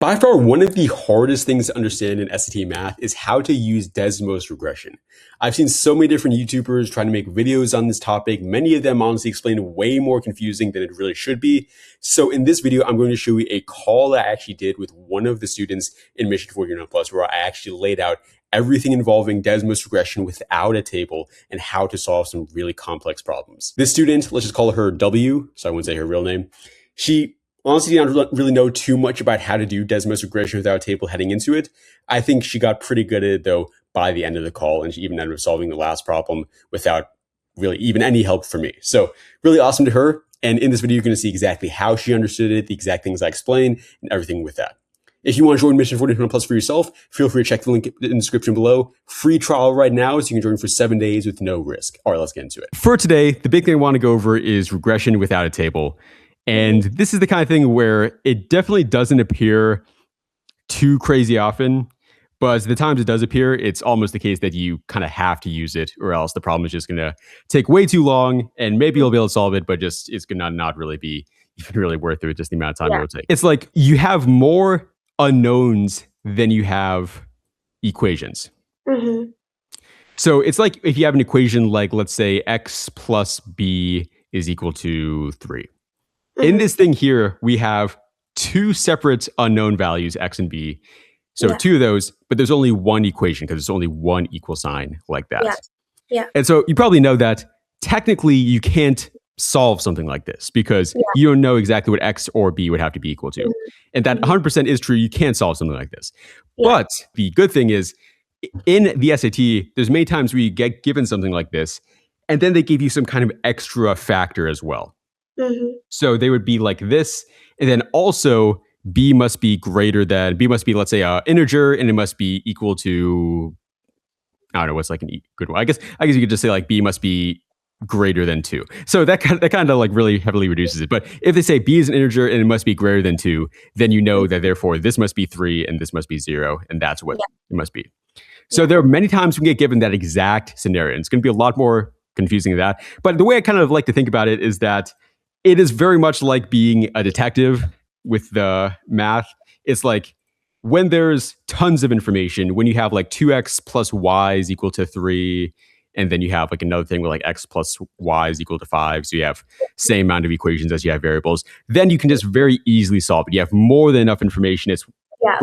By far, one of the hardest things to understand in SAT math is how to use Desmos regression. I've seen so many different YouTubers trying to make videos on this topic. Many of them honestly explain way more confusing than it really should be. So in this video, I'm going to show you a call I actually did with one of the students in Mission 49 Plus, where I actually laid out everything involving Desmos regression without a table and how to solve some really complex problems. This student, let's just call her W, so I won't say her real name. She honestly didn't really know too much about how to do Desmos regression without a table heading into it. I think she got pretty good at it, though, by the end of the call, and she even ended up solving the last problem without really even any help from me. So really awesome to her. And in this video, you're going to see exactly how she understood it, the exact things I explained, and everything with that. If you want to join Mission 49 Plus for yourself, feel free to check the link in the description below. Free trial right now, so you can join for 7 days with no risk. All right, let's get into it. For today, the big thing I want to go over is regression without a table. And this is the kind of thing where it definitely doesn't appear too crazy often, but the times it does appear, it's almost the case that you kind of have to use it, or else the problem is just going to take way too long, and maybe you'll be able to solve it, but just it's going to not really be even really worth it with just the amount of time it will take. It's like you have more unknowns than you have equations. So it's like if you have an equation like, let's say, x plus b is equal to 3. In this thing here, we have two separate unknown values, x and b. So two of those, but there's only one equation because there's only one equal sign like that. And so you probably know that technically you can't solve something like this because you don't know exactly what x or b would have to be equal to. And that 100% is true. You can't solve something like this. But the good thing is in the SAT, there's many times where you get given something like this, and then they give you some kind of extra factor as well. So they would be like this, and then also b must be greater than, b must be, let's say, an integer, and it must be equal to, I don't know, what's like a good one. I guess you could just say like b must be greater than 2. So that kind of like really heavily reduces it. But if they say b is an integer and it must be greater than 2, then you know that therefore this must be 3 and this must be 0, and that's what it must be. So there are many times we get given that exact scenario, and it's going to be a lot more confusing than that. But the way I kind of like to think about it is that it is very much like being a detective with the math. It's like when there's tons of information, when you have like 2x plus y is equal to 3, and then you have like another thing where like x plus y is equal to 5, so you have same amount of equations as you have variables, then you can just very easily solve it. You have more than enough information. It's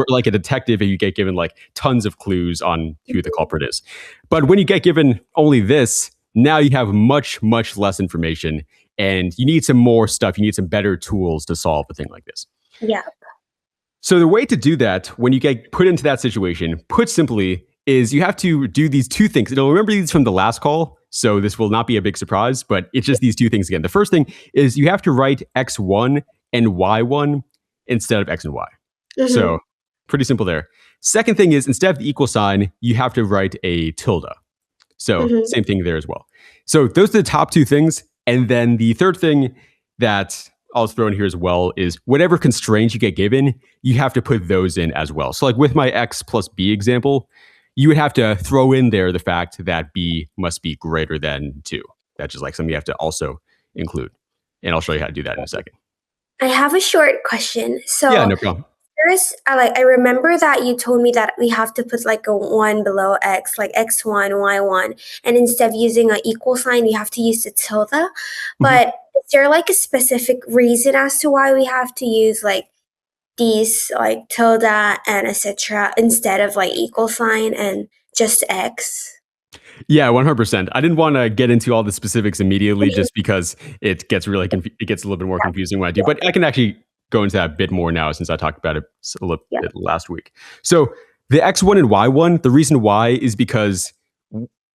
like a detective, and you get given like tons of clues on who the culprit is. But when you get given only this, now you have much, much less information, and you need some more stuff. You need some better tools to solve a thing like this. So the way to do that, when you get put into that situation, put simply, is you have to do these two things. You'll remember these from the last call, so this will not be a big surprise, but it's just these two things again. The first thing is you have to write x1 and y1 instead of x and y. So pretty simple there. Second thing is, instead of the equal sign, you have to write a tilde. So same thing there as well. So those are the top two things. And then the third thing that I'll throw in here as well is whatever constraints you get given, you have to put those in as well. So like with my x plus b example, you would have to throw in there the fact that b must be greater than 2. That's just like something you have to also include. And I'll show you how to do that in a second. I have a short question. So yeah, no problem. First, I remember that you told me that we have to put like a 1 below x, like x1, y1, and instead of using an equal sign, we have to use the tilde. But is there like a specific reason as to why we have to use like these like tilde and etc. instead of like equal sign and just x? Yeah, 100%. I didn't want to get into all the specifics immediately just because it gets really it gets a little bit more confusing when I do. But I can actually go into that a bit more now since I talked about it a little bit last week. So the x1 and y1, the reason why is because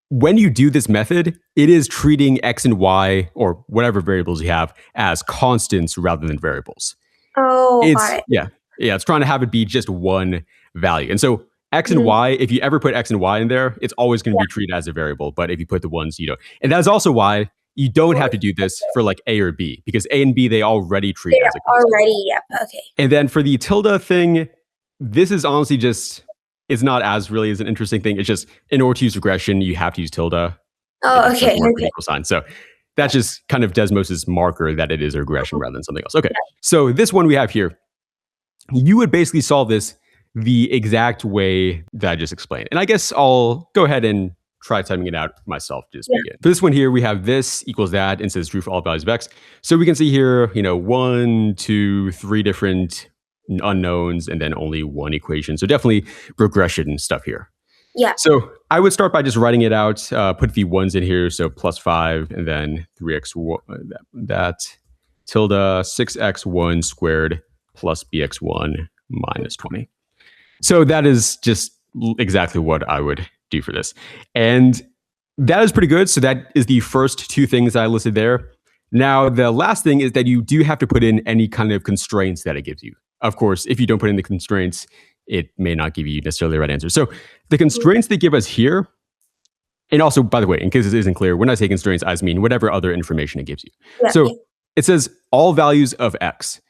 when you do this method, it is treating x and y, or whatever variables you have, as constants rather than variables. Got it. Yeah, it's trying to have it be just one value. And so x and y, if you ever put x and y in there, it's always going to be treated as a variable. But if you put the ones, you don't. And that's also why you don't have to do this for like A or B, because A and B, they already treat as a constant. Okay. And then for the tilde thing, this is honestly just, it's not as really as an interesting thing. It's just, in order to use regression, you have to use tilde. Okay. Equal sign. So that's just kind of Desmos's marker that it is a regression rather than something else. Okay. So this one we have here, you would basically solve this the exact way that I just explained. And I guess I'll go ahead and try typing it out myself to just begin. For this one here, we have this equals that and says true for all values of x. So we can see here, 1, 2, 3 different unknowns and then only one equation. So definitely regression stuff here. Yeah. So I would start by just writing it out, put the ones in here. So plus 5 and then 3x, that tilde 6x1 squared plus bx1 minus 20. So that is just exactly what I would do for this. And that is pretty good. So that is the first two things I listed there. Now, the last thing is that you do have to put in any kind of constraints that it gives you. Of course, if you don't put in the constraints, it may not give you necessarily the right answer. So the constraints they give us here, and also, by the way, in case this isn't clear, when I say constraints, I just mean whatever other information it gives you. Yeah. So it says all values of x.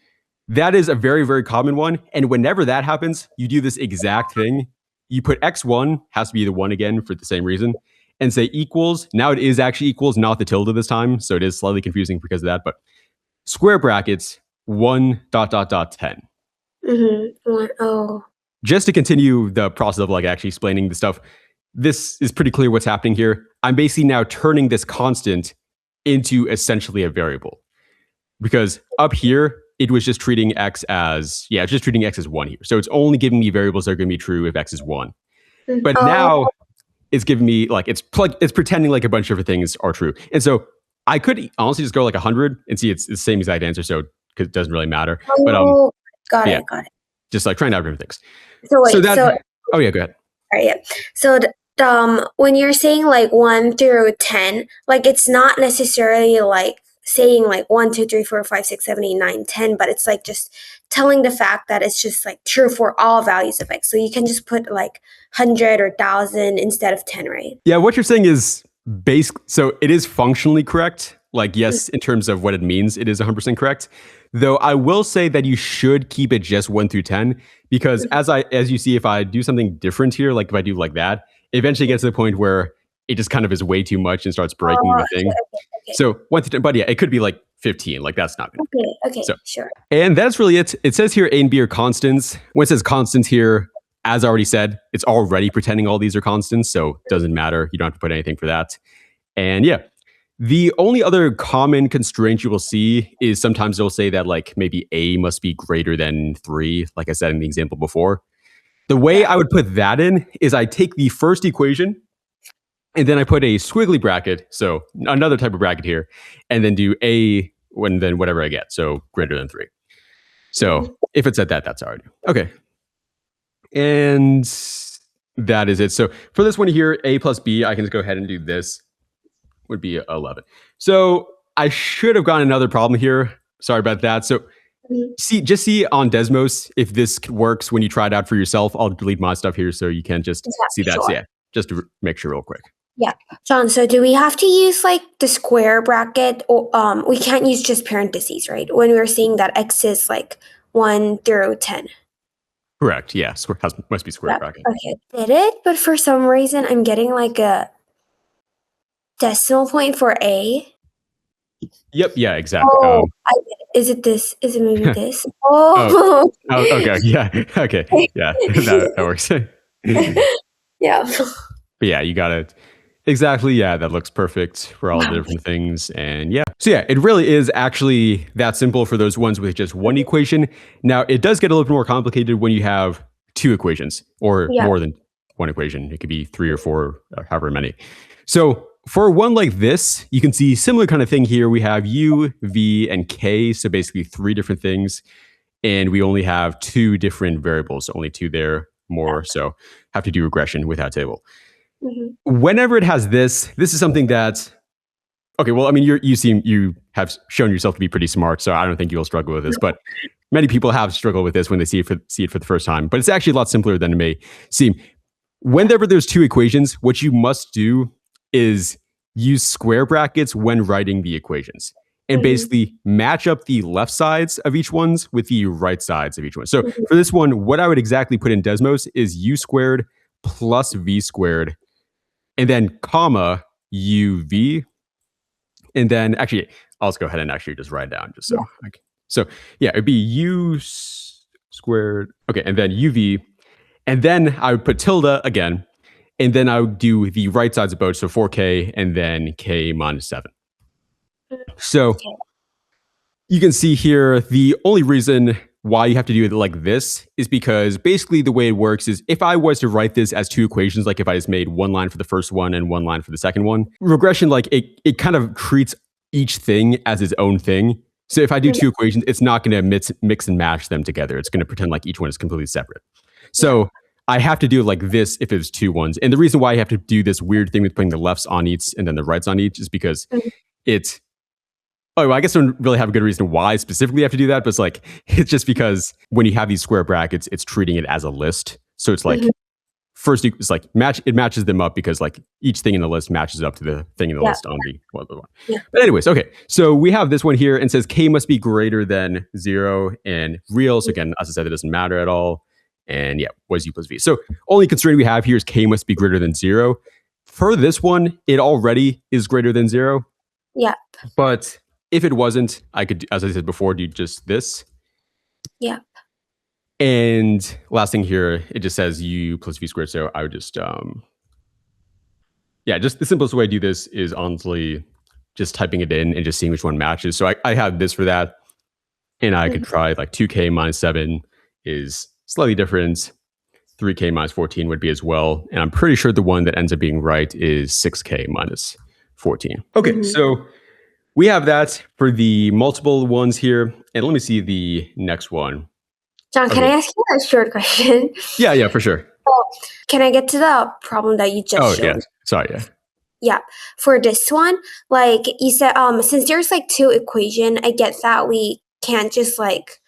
That is a very, very common one. And whenever that happens, you do this exact thing. You put x1, has to be the 1 again for the same reason, and say equals. Now it is actually equals, not the tilde this time. So it is slightly confusing because of that. But square brackets, 1 dot dot dot 10. Oh. Just to continue the process of like actually explaining the stuff, this is pretty clear what's happening here. I'm basically now turning this constant into essentially a variable. Because up here, it was just treating x as, it's just treating x as 1 here. So it's only giving me variables that are going to be true if x is 1. But now it's giving me like, it's pretending like a bunch of things are true. And so I could honestly just go like 100 and see it's the same exact answer. So because it doesn't really matter. Got it. Just like trying out different things. So wait, oh yeah, go ahead. All right, yeah. So when you're saying like 1 through 10, like it's not necessarily like saying like 1, 2, 3, 4, 5, 6, 7, 8, 9, 10, but it's like just telling the fact that it's just like true for all values of x. So you can just put like 100 or 1,000 instead of 10, right? Yeah, what you're saying is so it is functionally correct. Like, yes, in terms of what it means, it is 100% correct. Though I will say that you should keep it just 1 through 10, because as you see, if I do something different here, like if I do like that, it eventually gets to the point where it just kind of is way too much and starts breaking the thing. Okay. So 1 through 10, but yeah, it could be like 15. Like that's not good. Okay, so, sure. And that's really it. It says here A and B are constants. When it says constants here, as I already said, it's already pretending all these are constants, so it doesn't matter. You don't have to put anything for that. And yeah. The only other common constraint you will see is sometimes they'll say that like maybe A must be greater than 3, like I said in the example before. The way I would put that in is I take the first equation and then I put a squiggly bracket, so another type of bracket here, and then do A when then whatever I get, so greater than 3. So if it's at that, that's how I do. Okay. And that is it. So for this one here, A plus B, I can just go ahead and do this. Would be 11. So I should have gotten another problem here. Sorry about that. So see on Desmos if this works when you try it out for yourself. I'll delete my stuff here so you can just see that. Sure. So yeah, just to make sure real quick. Yeah. John, so do we have to use like the square bracket or we can't use just parentheses, right? When we're saying that x is like 1 through 10. Correct. Yeah. Must be square bracket. Okay. Did it? But for some reason I'm getting like a decimal point for A. Yep. Yeah. Exactly. Is it this? Is it maybe this? Okay. Yeah. Okay. Yeah. that works. Yeah. But yeah, you got it. Exactly. Yeah. That looks perfect for all the different things. And yeah. So yeah, it really is actually that simple for those ones with just one equation. Now it does get a little bit more complicated when you have 2 equations or more than one equation. It could be 3 or 4, however many. So for one like this, you can see similar kind of thing here. We have U, V, and K. So basically 3 different things. And we only have 2 different variables, only 2 there more. So have to do regression with that table. Whenever it has this is something that, okay, well, I mean, you have shown yourself to be pretty smart. So I don't think you'll struggle with this, but many people have struggled with this when they see it for the first time. But it's actually a lot simpler than it may seem. Whenever there's 2 equations, what you must do is use square brackets when writing the equations and basically match up the left sides of each ones with the right sides of each one. So for this one, what I would exactly put in Desmos is U squared plus V squared and then comma UV. And then actually, I'll just go ahead and actually just write it down just so. So yeah, it'd be U squared. Okay, and then UV. And then I would put tilde again. And then I would do the right sides of both. So 4K and then K minus 7. So Okay. you can see here, the only reason why you have to do it like this is because basically the way it works is if I was to write this as two equations, like if I just made one line for the first one and one line for the second one, regression, like it kind of treats each thing as its own thing. So if I do two equations, it's not going to mix and match them together. It's going to pretend like each one is completely separate. So I have to do it like this if it's two ones. And the reason why I have to do this weird thing with putting the lefts on each and then the rights on each is because it's, oh, well, I guess I don't really have a good reason why specifically I have to do that, but it's like, it's just because when you have these square brackets, it's treating it as a list. So it's like, first, it's like it matches them up because like each thing in the list matches up to the thing in the list on the other one. But anyways, okay. So we have this one here and says K must be greater than 0 and real. So again, as I said, it doesn't matter at all. And yeah, what is U plus V? So only constraint we have here is K must be greater than 0. For this one, it already is greater than 0. Yeah. But if it wasn't, I could, as I said before, do just this. Yeah. And last thing here, it just says U plus V squared. So I would just, just the simplest way to do this is honestly just typing it in and just seeing which one matches. So I have this for that. And I could try like 2K minus 7 is slightly different. 3K minus 14 would be as well. And I'm pretty sure the one that ends up being right is 6K minus 14. Okay, so we have that for the multiple ones here. And let me see the next one. John, can I ask you a short question? Yeah, for sure. Can I get to the problem that you just showed? Yeah. Sorry, yeah. Yeah. For this one, like you said, since there's like two equation, I get that we can't just like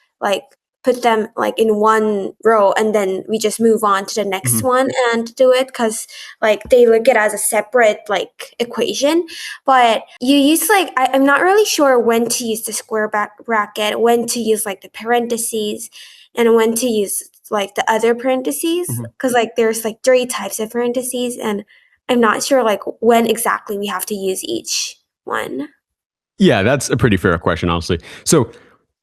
put them like in one row and then we just move on to the next one and do it because like they look it as a separate like equation. But you use like I'm not really sure when to use the square bracket, when to use like the parentheses, and when to use like the other parentheses because like there's like 3 types of parentheses and I'm not sure like when exactly we have to use each one. Yeah, that's a pretty fair question, honestly. So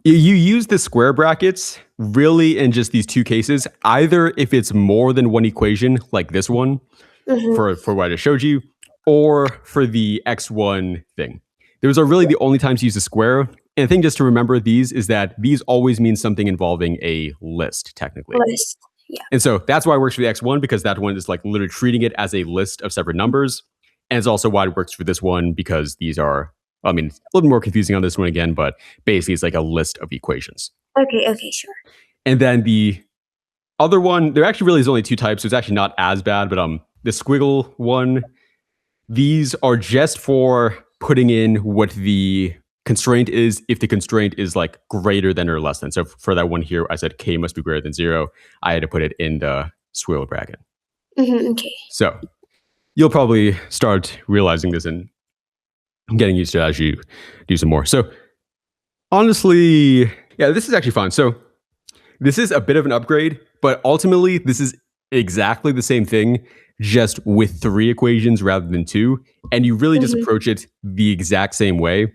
you use the square brackets really in just these two cases, either if it's more than one equation, like this one, for what I just showed you, or for the x1 thing. Those are really the only times you use the square. And the thing just to remember these is that these always mean something involving a list, technically. List. Yeah. And so that's why it works for the x1, because that one is like literally treating it as a list of separate numbers. And it's also why it works for this one, because these are, I mean, a little more confusing on this one again, but basically it's like a list of equations. Okay, sure. And then the other one, there actually really is only 2 types, so it's actually not as bad, but the squiggle one, these are just for putting in what the constraint is if the constraint is like greater than or less than. So for that one here, I said K must be greater than 0. I had to put it in the squiggle bracket. Okay. So you'll probably start realizing this and getting used to it as you do some more. So honestly, yeah, this is actually fun. So this is a bit of an upgrade, but ultimately this is exactly the same thing, just with 3 equations rather than 2. And you really just approach it the exact same way.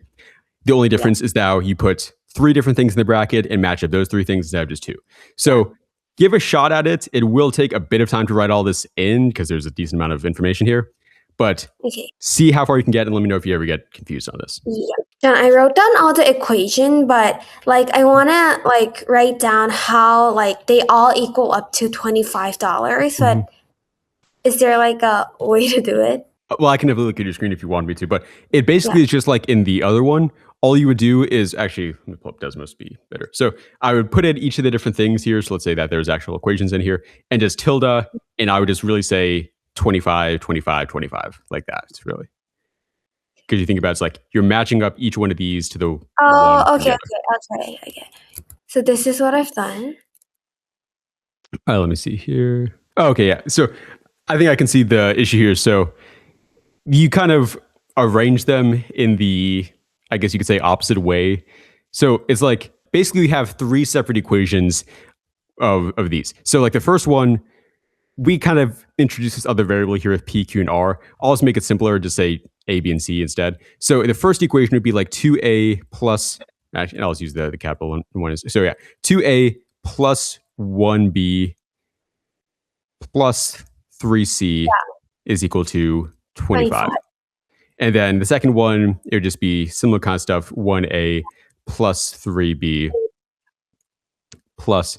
The only difference is now you put 3 different things in the bracket and match up those 3 things instead of just 2. So give a shot at it. It will take a bit of time to write all this in because there's a decent amount of information here. But see how far you can get and let me know if you ever get confused on this. Yeah. John, I wrote down all the equation, but like I want to like write down how like they all equal up to $25. But is there like a way to do it? Well, I can have a look at your screen if you want me to, but it basically is just like in the other one. All you would do is actually, let me pull up Desmos to be better. So I would put in each of the different things here. So let's say that there's actual equations in here and just tilde, and I would just really say 25, 25, 25, like that. It's really, because you think about it, it's like you're matching up each one of these to the okay. So this is what I've done. All right, let me see here. Oh, okay, yeah. So I think I can see the issue here. So you kind of arrange them in the, I guess you could say, opposite way. So it's like basically we have 3 separate equations of these. So like the first one, we kind of introduce this other variable here with P, Q, and R. I'll just make it simpler, just say A, B, and C instead. So the first equation would be like 2A plus, actually, I'll just use the capital one. So yeah, 2A plus 1b plus 3c is equal to 25. And then the second one, it would just be similar kind of stuff, 1a plus 3b plus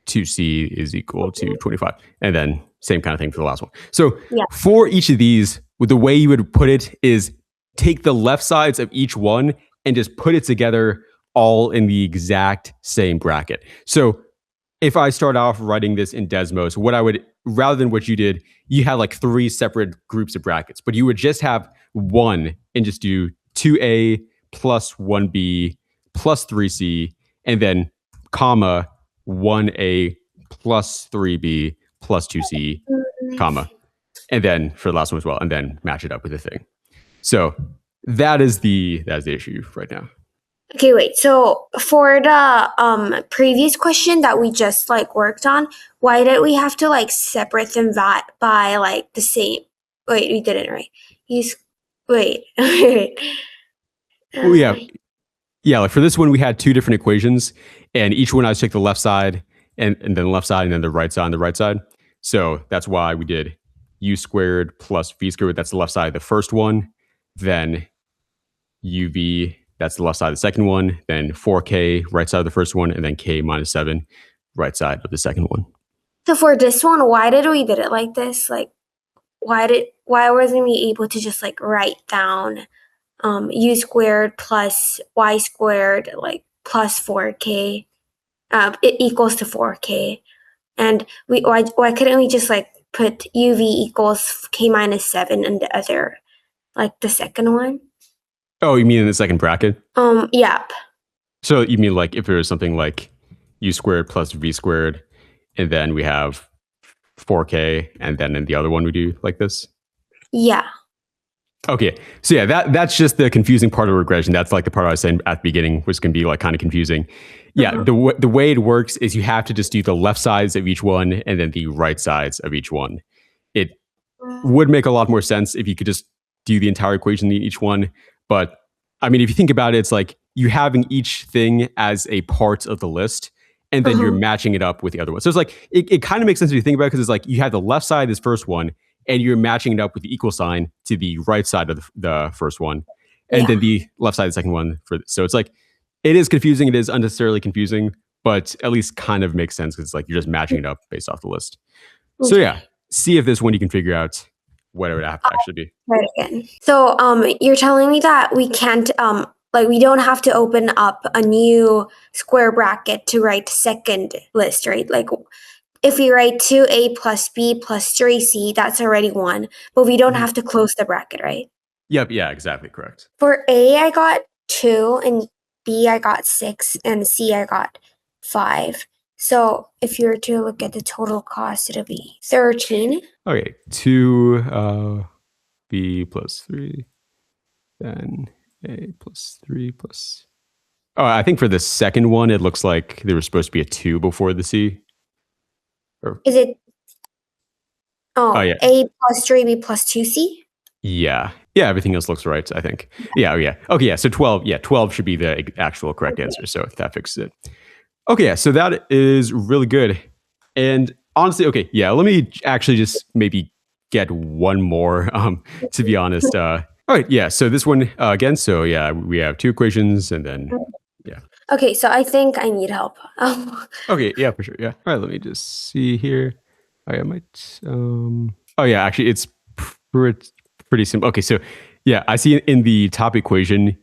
2c is equal to 25. And then same kind of thing for the last one. So for each of these, the way you would put it is take the left sides of each one and just put it together all in the exact same bracket. So if I start off writing this in Desmos, what I would, rather than what you did, you had like 3 separate groups of brackets, but you would just have one and just do 2a plus 1b plus 3c, and then comma 1a plus 3b plus 2c, comma, and then for the last one as well, and then match it up with the thing. So that is the issue right now. Okay, wait. So for the previous question that we just like worked on, why did we have to like separate them by like the same? Wait, we didn't, right? Wait. Oh, yeah. Like for this one, we had 2 different equations, and each one I took the left side and then the left side and then the right side on the right side. So that's why we did u squared plus v squared. That's the left side of the first one. Then uv, that's the left side of the second one. Then 4k, right side of the first one, and then k minus 7, right side of the second one. So for this one, why did we did it like this? Like, why wasn't we able to just like write down u squared plus y squared like plus 4k, it equals to 4k, and why couldn't we just like put uv equals k minus 7 in the other, like the second one? Oh, you mean in the second bracket? Yep. So you mean like if there was something like u squared plus v squared, and then we have 4k, and then in the other one we do like this? Yeah. Okay, so yeah, that's just the confusing part of regression. That's like the part I was saying at the beginning was going to be like kind of confusing. Yeah, the way it works is you have to just do the left sides of each one and then the right sides of each one. It would make a lot more sense if you could just do the entire equation in each one. But I mean, if you think about it, it's like you having each thing as a part of the list, and then you're matching it up with the other one. So it's like, it kind of makes sense if you think about it, because it's like you have the left side of this first one, and you're matching it up with the equal sign to the right side of the first one, and then the left side of the second one. So it's like, it is confusing. It is unnecessarily confusing, but at least kind of makes sense because it's like you're just matching it up based off the list. So yeah, see if this one you can figure out what it would have to actually be. Right again. So you're telling me that we can't like we don't have to open up a new square bracket to write second list, right? Like if we write 2a plus b plus 3c, that's already 1, but we don't have to close the bracket, right? Yep. Yeah, exactly. Correct. For A, I got 2, and B, I got 6, and C, I got 5. So if you were to look at the total cost, it'll be 13. Okay, 2 b plus 3, then a plus 3 plus... Oh, I think for the second one, it looks like there was supposed to be a 2 before the c. Is it? Oh, yeah. A plus 3b plus 2c? Yeah. Yeah, everything else looks right, I think. Yeah, yeah. Okay, yeah, so 12. Yeah, 12 should be the actual correct answer, so that fixes it. Okay, yeah, so that is really good. And honestly, okay, yeah, let me actually just maybe get one more, to be honest. All right, yeah, so this one, again, so yeah, we have 2 equations, and then, yeah. Okay, so I think I need help. Okay, yeah, for sure, yeah. All right, let me just see here. I might, oh yeah, actually, it's pretty simple. Okay, so yeah, I see in the top equation,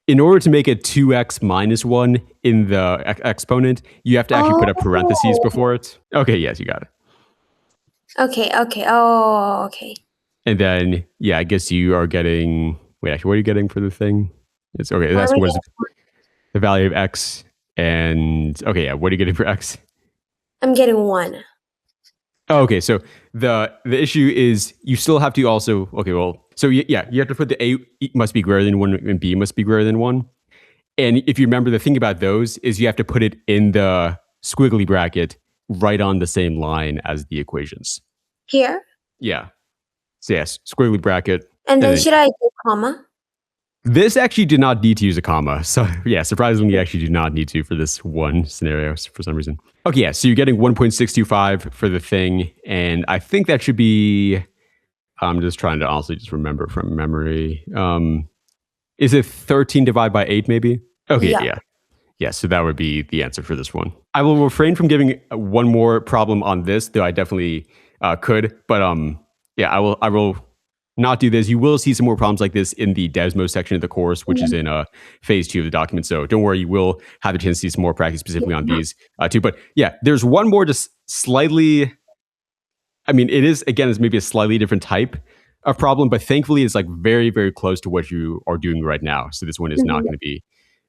in order to make it 2x minus 1 in the exponent, you have to actually put a parentheses before it. Okay, yes, you got it. Okay. Oh, okay. And then, yeah, I guess you are getting... Wait, actually, what are you getting for the thing? It's okay. That's what is the value of x. And okay, yeah, what are you getting for x? I'm getting 1. Oh, okay, so the issue is you still have to also... Okay, well, so yeah, you have to put the a must be greater than 1 and b must be greater than 1. And if you remember, the thing about those is you have to put it in the squiggly bracket right on the same line as the equations. Here? Yeah. So yes, squiggly bracket. And then should I do comma? This actually did not need to use a comma. So yeah, surprisingly, you actually do not need to for this one scenario for some reason. Okay, yeah, so you're getting 1.625 for the thing. And I think that should be, I'm just trying to honestly just remember from memory. Is it 13 divided by 8 maybe? Okay, yeah. Yeah, so that would be the answer for this one. I will refrain from giving one more problem on this, though I definitely could. But yeah, I will not do this. You will see some more problems like this in the Desmos section of the course, which is in phase 2 of the document. So don't worry, you will have a chance to see some more practice specifically on these too. But yeah, there's one more just slightly, I mean, it is, again, it's maybe a slightly different type of problem, but thankfully it's like very, very close to what you are doing right now. So this one is not going to be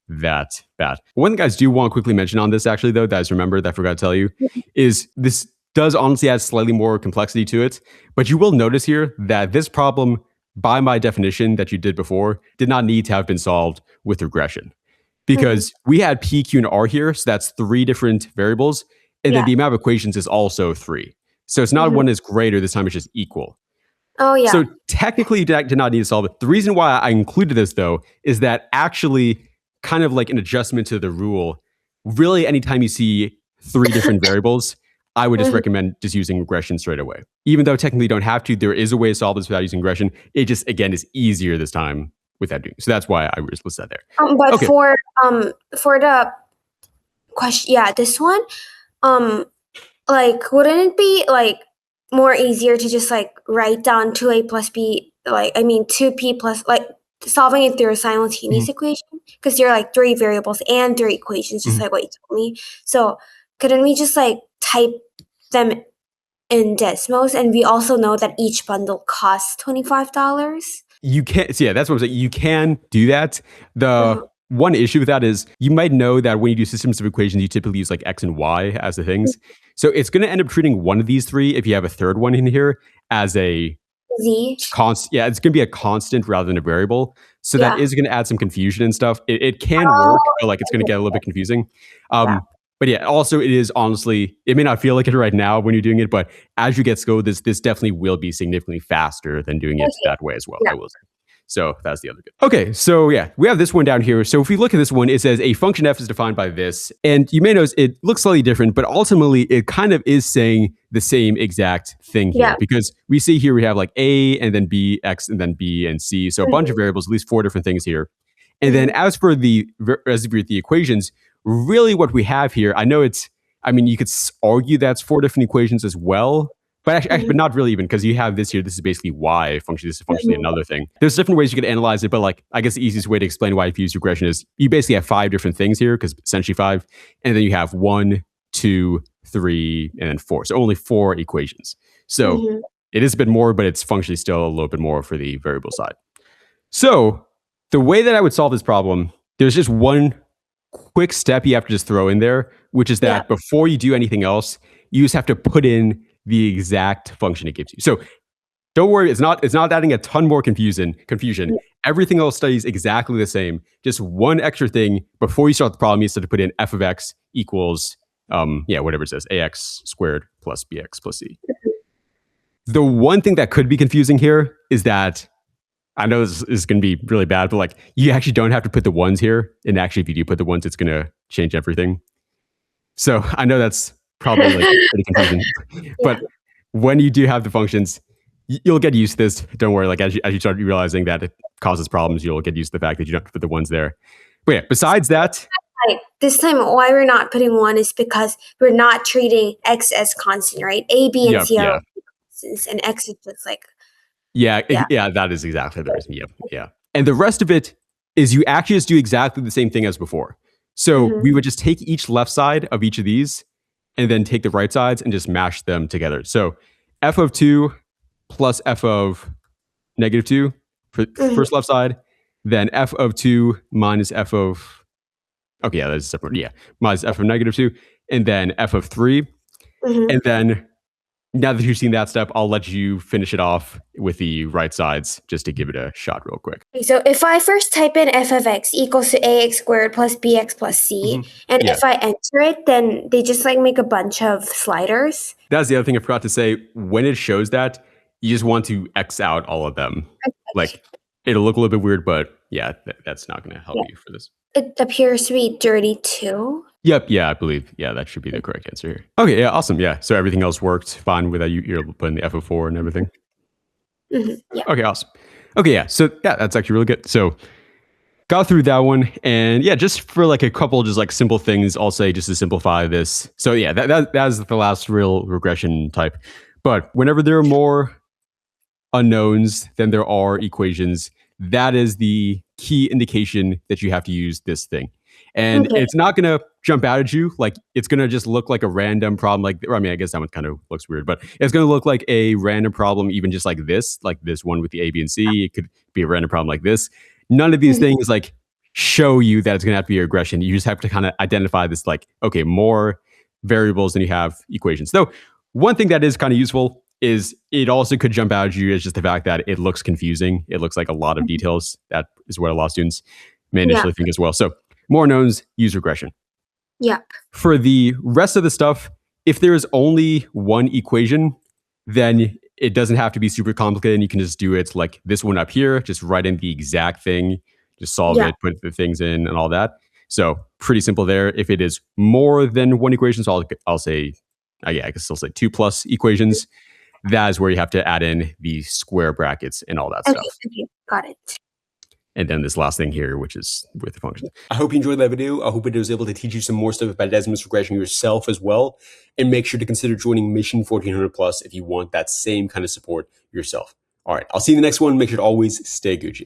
that bad. One thing I do want to quickly mention on this, actually, though, that I just remembered that I forgot to tell you, is this does honestly add slightly more complexity to it. But you will notice here that this problem, by my definition that you did before, did not need to have been solved with regression. Because we had P, Q, and R here, so that's 3 different variables. And then the amount of equations is also 3. So it's not one is greater, this time it's just equal. Oh, yeah. So technically, you did not need to solve it. The reason why I included this, though, is that actually, kind of like an adjustment to the rule, really anytime you see 3 different variables, I would just recommend just using regression straight away. Even though technically you don't have to, there is a way to solve this without using regression. It just, again, is easier this time without doing. So that's why I just listed that there. But for the question, this one, like, wouldn't it be like more easier to just like write down 2a plus b, like, I mean 2p plus, like, solving it through a simultaneous equation? Because there are like 3 variables and 3 equations, just like what you told me. So couldn't we just like type them in Desmos? And we also know that each bundle costs $25. You can, so yeah, that's what I'm saying. You can do that. The one issue with that is you might know that when you do systems of equations, you typically use like x and y as the things. So it's going to end up treating one of these 3, if you have a third one in here, as a constant. Yeah, it's going to be a constant rather than a variable. So that is going to add some confusion and stuff. It can work, but like it's going to get a little bit confusing. But yeah, also it is honestly, it may not feel like it right now when you're doing it, but as you get Skool, this definitely will be significantly faster than doing it that way as well, I will say. So that's the other good. Okay, so yeah, we have this one down here. So if we look at this one, it says a function f is defined by this. And you may notice it looks slightly different, but ultimately it kind of is saying the same exact thing here. Because we see here we have like a and then b, x, and then b and c. So a bunch of variables, at least 4 different things here. And then as for the equations, really what we have here, I know it's, I mean, you could argue that's 4 different equations as well. But actually, but not really, even, because you have this here. This is basically y function. This is functionally another thing. There's different ways you could analyze it, but like, I guess the easiest way to explain why if you use regression is you basically have 5 different things here, because essentially 5, and then you have 1, 2, 3, and then 4. So only 4 equations. So it is a bit more, but it's functionally still a little bit more for the variable side. So the way that I would solve this problem, there's just one quick step you have to just throw in there, which is that before you do anything else, you just have to put in the exact function it gives you. So don't worry, it's not adding a ton more confusion. Everything else stays exactly the same. Just one extra thing before you start the problem, you have to put in f of x equals whatever it says, ax squared plus bx plus c. The one thing that could be confusing here is that, I know this is going to be really bad, but like, you actually don't have to put the 1s here. And actually, if you do put the 1s, it's going to change everything. So I know that's probably like pretty confusing. But when you do have the functions, you'll get used to this. Don't worry. Like, as you start realizing that it causes problems, you'll get used to the fact that you don't have to put the 1s there. But yeah, besides that, this time why we're not putting 1 is because we're not treating x as constant, right? A, b, and c are constants, and x is just like that is exactly the reason. Yeah. And the rest of it is you actually just do exactly the same thing as before. So we would just take each left side of each of these and then take the right sides and just mash them together. So f of 2 plus f of negative 2 for first left side, then f of 2 minus f of, that's separate. Minus f of negative 2, and then f of 3. And then now that you've seen that step, I'll let you finish it off with the right sides just to give it a shot real quick. So if I first type in f of x equals to ax squared plus bx plus c, and if I enter it, then they just like make a bunch of sliders. That's the other thing I forgot to say. When it shows that, you just want to X out all of them. Like, it'll look a little bit weird, but yeah, that's not going to help Yeah. you for this. It appears to be 32. Yep. Yeah, I believe. Yeah, that should be the correct answer here. Okay. Yeah. Awesome. Yeah. So everything else worked fine with that. You're able to put in the FO4 and everything. Yeah. Okay. Awesome. Okay. Yeah. So yeah, that's actually really good. So got through that one, and yeah, just for like a couple just like simple things, I'll say just to simplify this. So yeah, that's the last real regression type. But whenever there are more unknowns than there are equations, that is the key indication that you have to use this thing. And Okay. it's not going to jump out at you. Like it's going to just look like a random problem. Like, or I mean, I guess that one kind of looks weird, but it's going to look like a random problem, even just like this one with the A, B, and C. It could be a random problem like this. None of these Mhm. things like show you that it's going to have to be a regression. You just have to kind of identify this like, okay, more variables than you have equations. Though one thing that is kind of useful is it also could jump out at you as just the fact that it looks confusing. It looks like a lot of details. That is what a lot of students may Yeah. initially think as well. So more knowns, use regression. Yeah. For the rest of the stuff, if there is only one equation, then it doesn't have to be super complicated. And you can just do it like this one up here, just write in the exact thing, just solve Yeah. it, put the things in and all that. So pretty simple there. If it is more than one equation, so I'll say, yeah, I can still say 2+ equations. That is where you have to add in the square brackets and all that Okay. stuff. Okay. Got it. And then this last thing here, which is with the function. I hope you enjoyed that video. I hope it was able to teach you some more stuff about Desmos regression yourself as well. And make sure to consider joining Mission 1400 Plus if you want that same kind of support yourself. All right, I'll see you in the next one. Make sure to always stay Gucci.